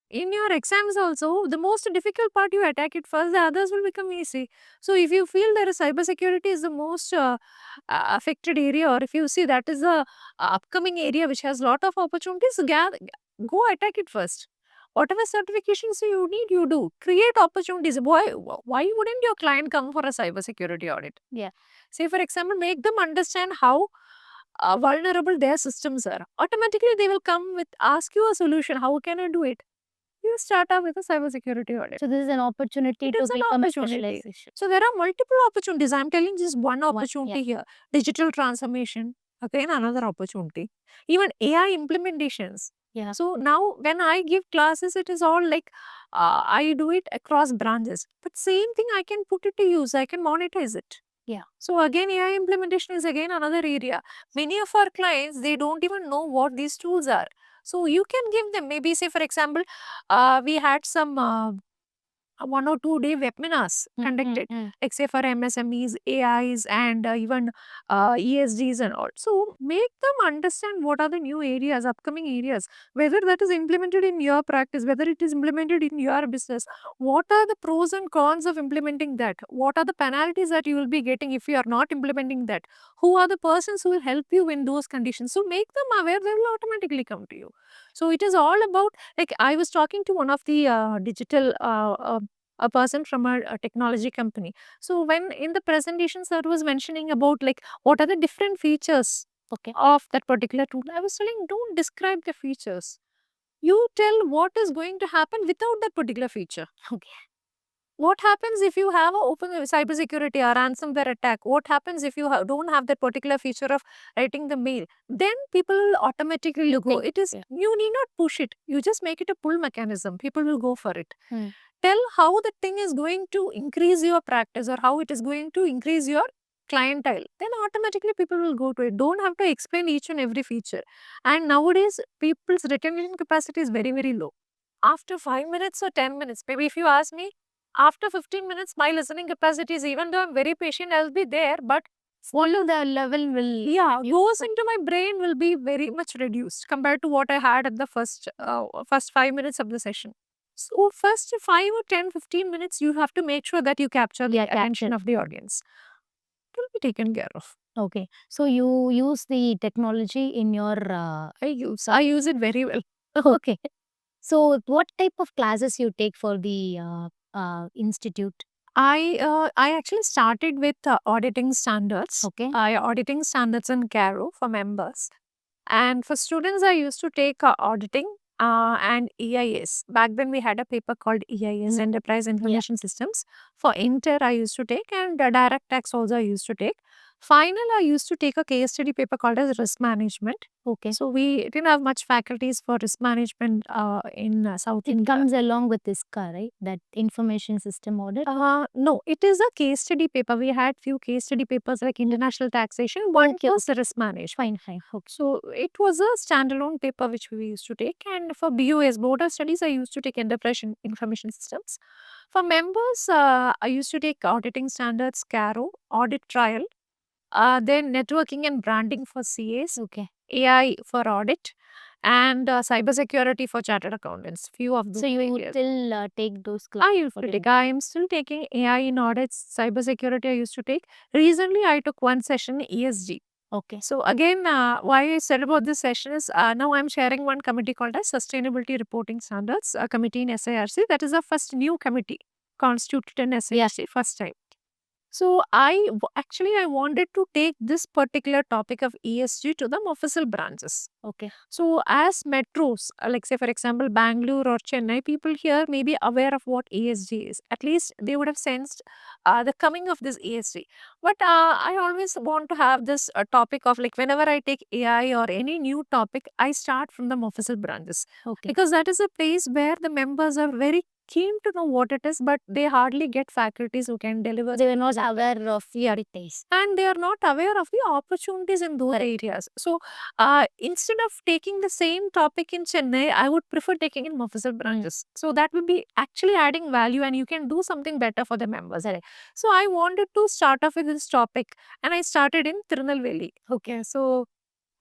In your exams also, the most difficult part you attack it first, the others will become easy. So if you feel that cybersecurity is the most affected area, or if you see that is a upcoming area which has lot of opportunities, go attack it first. Whatever certifications you need, you do. Create opportunities. Why wouldn't your client come for a cybersecurity audit? Yeah. Say, for example, make them understand how vulnerable their systems are. Automatically, they will come with ask you a solution. How can I do it? You start off with a cybersecurity audit. So this is an opportunity It to is an become a opportunity. specialization. So there are multiple opportunities. I'm telling just one yeah. opportunity here. Digital transformation, again another opportunity. Even AI implementations. Yeah. So now when I give classes, it is all like I do it across branches. But same thing, I can put it to use. I can monetize it. Yeah. So again, AI implementation is again another area. Many of our clients, they don't even know what these tools are. So you can give them, maybe say for example, we had some 1 or 2 day webinars conducted, like say for MSMEs, AIs, and even ESGs and all. So make them understand what are the new areas, upcoming areas, whether that is implemented in your practice, whether it is implemented in your business. What are the pros and cons of implementing that? What are the penalties that you will be getting if you are not implementing that? Who are the persons who will help you in those conditions? So make them aware, they will automatically come to you. So it is all about, like I was talking to one of the digital a person from a technology company. So when in the presentation sir was mentioning about like what are the different features of that particular tool, I was telling don't describe the features. You tell what is going to happen without that particular feature. Okay. What happens if you have an open cybersecurity or ransomware attack? What happens if you don't have that particular feature of writing the mail? Then people will automatically go. It is, you need not push it. You just make it a pull mechanism. People will go for it. Tell how the thing is going to increase your practice or how it is going to increase your clientele. Then automatically people will go to it. Don't have to explain each and every feature. And nowadays, people's retention capacity is very, very low. After 5 minutes or 10 minutes, maybe if you ask me, after 15 minutes, my listening capacity is, even though I'm very patient, I'll be there, but Follow the level will goes into my brain will be very much reduced compared to what I had at the first 5 minutes of the session. So first 5 or 10, 15 minutes, you have to make sure that you capture the attention of the audience. It will be taken care of. Okay. So you use the technology in your I use it very well. okay. So what type of classes you take for the institute? I actually started with auditing standards. Okay. Auditing standards in Caro for members. And for students, I used to take auditing and EIS. Back then, we had a paper called EIS, Enterprise Information Systems. For Inter, I used to take, and Direct Tax also I used to take. Final, I used to take a case study paper called as Risk Management. Okay. So we didn't have much faculties for risk management in South India. It comes along with this car, right? That information system audit. No, it is a case study paper. We had few case study papers like international taxation. One was the risk management. Fine. Okay. So it was a standalone paper which we used to take. And for BOS, Board of Studies, I used to take Enterprise Information Systems. For members, I used to take Auditing Standards, CARO, Audit Trial, then Networking and Branding for CAs, Okay. AI for Audit, and Cybersecurity for Chartered Accountants. Few of those. So you areas. still take those classes? I used to take. I am still taking AI in audits, cybersecurity. I used to take. Recently, I took one session ESG. Okay. So again, why I said about this session is now I'm sharing one committee called as Sustainability Reporting Standards, a committee in SIRC. That is the first new committee constituted in SIRC first time. So actually I wanted to take this particular topic of ESG to the official branches. Okay. So as metros, like say for example Bangalore or Chennai, people here may be aware of what ESG is. At least they would have sensed the coming of this ESG. But I always want to have this topic of like whenever I take AI or any new topic, I start from the official branches. Okay. Because that is a place where the members are very keen to know what it is, but they hardly get faculties who can deliver. They were not aware of it is. And they are not aware of the opportunities in those areas. So instead of taking the same topic in Chennai, I would prefer taking in official branches. So that will be actually adding value and you can do something better for the members. So I wanted to start off with this topic and I started in Tirunelveli. Okay, so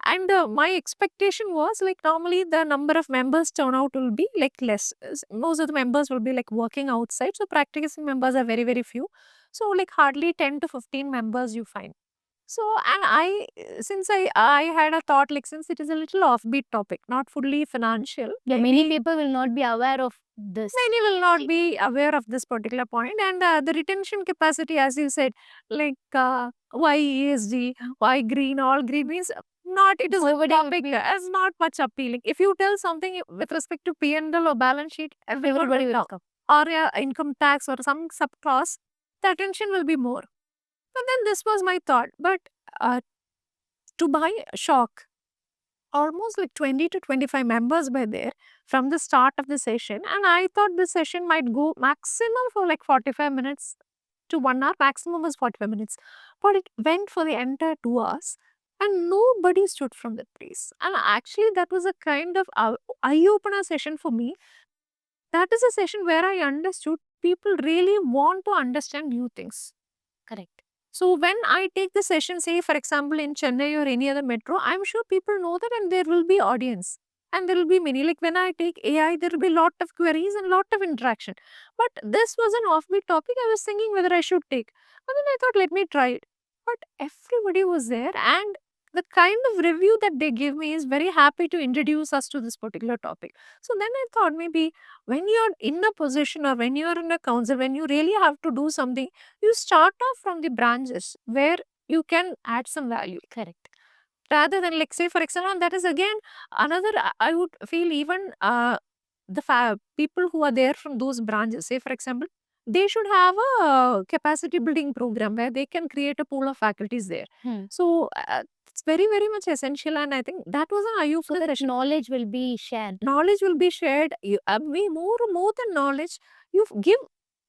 and my expectation was like normally the number of members turnout will be like less. Most of the members will be like working outside. So practicing members are very, very few. So like hardly 10 to 15 members you find. So, and since I had a thought, like, since it is a little offbeat topic, not fully financial, Yeah, many maybe people will not be aware of this. many will not be aware of this particular point. And the retention capacity, as you said, like, why ESG, why green, all green means not, it is a Nobody will topic be- as not much appealing. If you tell something with respect to P&L or balance sheet, everybody Everybody will will know. come. Or income tax or some subclass, the attention will be more. But then this was my thought. But uh, to buy shock, almost like 20 to 25 members were there from the start of the session, and I thought the session might go maximum for like 45 minutes to 1 hour. Maximum was 45 minutes, but it went for the entire 2 hours, and nobody stood from that place. And actually that was a kind of eye-opener session for me. That is a session where I understood people really want to understand new things. Correct. So when I take the session, say for example in Chennai or any other metro, I'm sure people know that, and there will be audience. And there will be many. Like when I take AI, there will be lot of queries and lot of interaction. But this was an offbeat topic. I was thinking whether I should take. But then I thought, let me try it. But everybody was there, and the kind of review that they give me is very happy to introduce us to this particular topic. So then I thought, maybe when you're in a position or when you're in a council, when you really have to do something, you start off from the branches where you can add some value, Correct. rather than, like, say for example, and that is again another, I would feel, even the people who are there from those branches, say for example, they should have a capacity building program where they can create a pool of faculties there. Hmm. So it's very, very much essential, and I think that was an So eye-opener that session. knowledge will be shared. Knowledge will be shared. We more than knowledge, you give,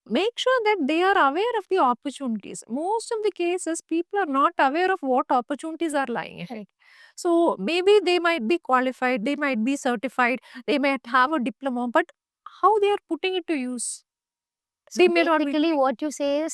make sure that they are aware of the opportunities. Most of the cases, people are not aware of what opportunities are lying ahead. Correct. So maybe they might be qualified, they might be certified, they might have a diploma, but how they are putting it to use, So they may not be. basically, what you say is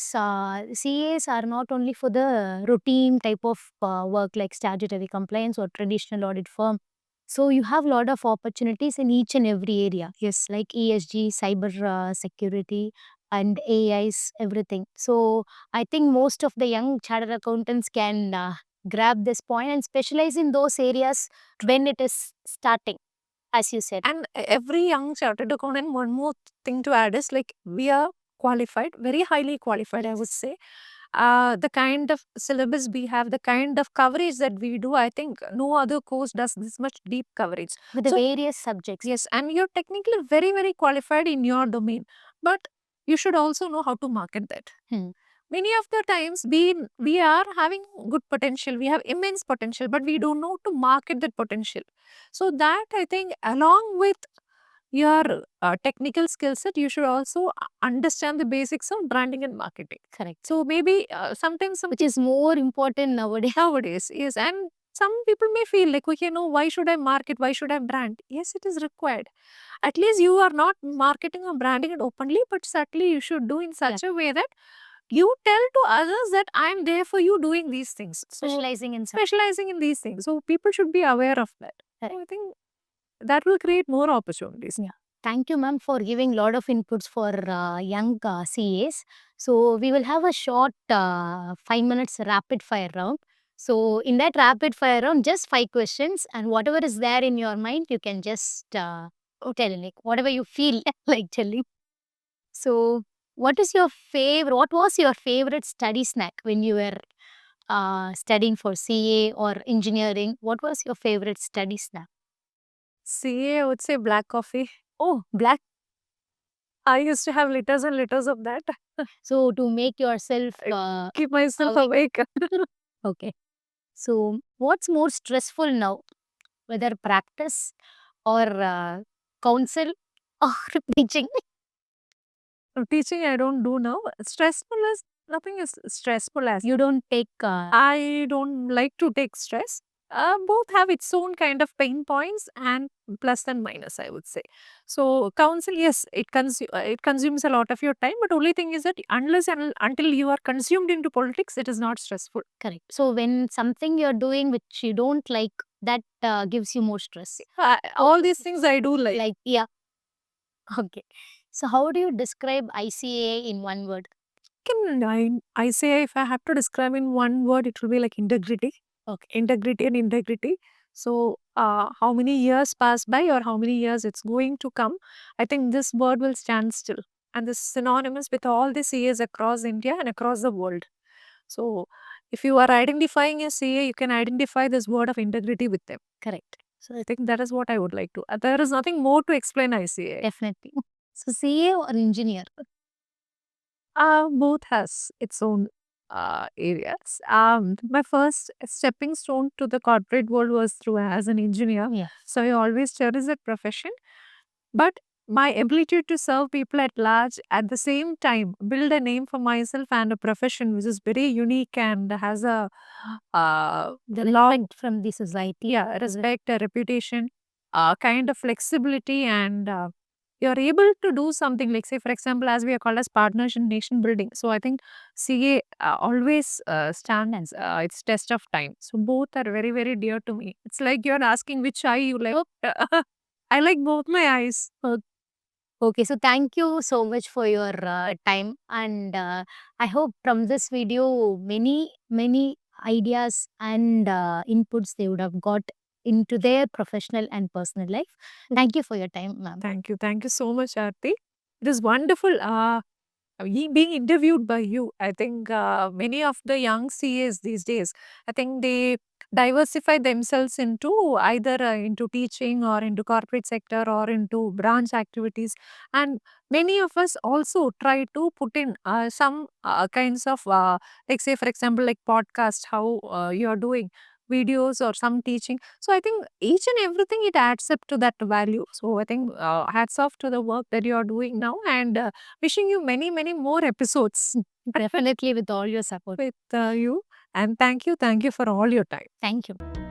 CAs are not only for the routine type of work like statutory compliance or traditional audit firm. So you have a lot of opportunities in each and every area. Yes, like ESG, cyber security, and AIs, everything. So I think most of the young chartered accountants can grab this point and specialize in those areas when it is starting, as you said. And every young chartered accountant, one more thing to add is, like, we are qualified, very highly qualified, I would say. The kind of syllabus we have, the kind of coverage that we do, I think no other course does this much deep coverage. With the So, various subjects. yes, and you're technically very, very qualified in your domain, but you should also know how to market that. Hmm. Many of the times we are having good potential, we have immense potential, but we don't know to market that potential. So that, I think, along with your technical skill set, you should also understand the basics of branding and marketing. Correct. So maybe sometimes Which is more important nowadays. yes, and some people may feel like, okay, no, why should I market? Why should I brand? Yes, it is required. At least you are not marketing or branding it openly, but certainly you should do in such a way that you tell to others that I am there for you doing these things. So Specializing in some. specializing in these things. So people should be aware of that. So Correct. I think that will create more opportunities. Yeah. Thank you, ma'am, for giving lot of inputs for young CAs. So we will have a short 5 minutes rapid fire round. So in that rapid fire round, just 5 questions, and whatever is there in your mind, you can just tell, like whatever you feel like telling. So what is your favorite? What was your favorite study snack when you were studying for CA or engineering? What was your favorite study snack? CA, I would say black coffee. Oh, black. I used to have liters and liters of that. So to make yourself Keep myself awake. awake. Okay. So what's more stressful now, whether practice or counsel or teaching? Teaching I don't do now. Stressful is, nothing is stressful as. You don't take I don't like to take stress. Both have its own kind of pain points and plus and minus, I would say. So counsel, yes, it consumes a lot of your time, but only thing is that unless and until you are consumed into politics, it is not stressful. correct. So when something you're doing which you don't like, that gives you more stress. All these things I do like. Like, yeah. Okay. So how do you describe ICAI in one word? I say if I have to describe in one word, it will be like integrity. Okay. Integrity and integrity. So, how many years pass by or how many years it's going to come, I think this word will stand still. And this is synonymous with all the CAs across India and across the world. So, if you are identifying a CA, you can identify this word of integrity with them. Correct. So, I think that is what I would like to. There is nothing more to explain ICA. Definitely. So CA or engineer? Both has its own areas. My first stepping stone to the corporate world was through as an engineer. Yeah. So I always cherish that profession. But my ability to serve people at large at the same time build a name for myself and a profession which is very unique and has a The long respect from the society. respect, a reputation, kind of flexibility, and you're able to do something like, say, for example, as we are called as partners in nation building. So I think CA always stands its test of time. So both are very, very dear to me. It's like you're asking which eye you like. I like both my eyes. Okay, so thank you so much for your time, and I hope from this video many ideas and inputs they would have got into their professional and personal life. Thank you for your time, ma'am. Thank you. Thank you so much, Aarti. It is wonderful. Being interviewed by you, I think many of the young CAs these days, I think they diversify themselves into either into teaching or into corporate sector or into branch activities. And many of us also try to put in some kinds of, like say, for example, like podcast, how you are doing videos or some teaching. So I think each and everything it adds up to that value. So I think hats off to the work that you are doing now, and wishing you many, many more episodes Definitely with all your support. with you. And thank you for all your time. Thank you.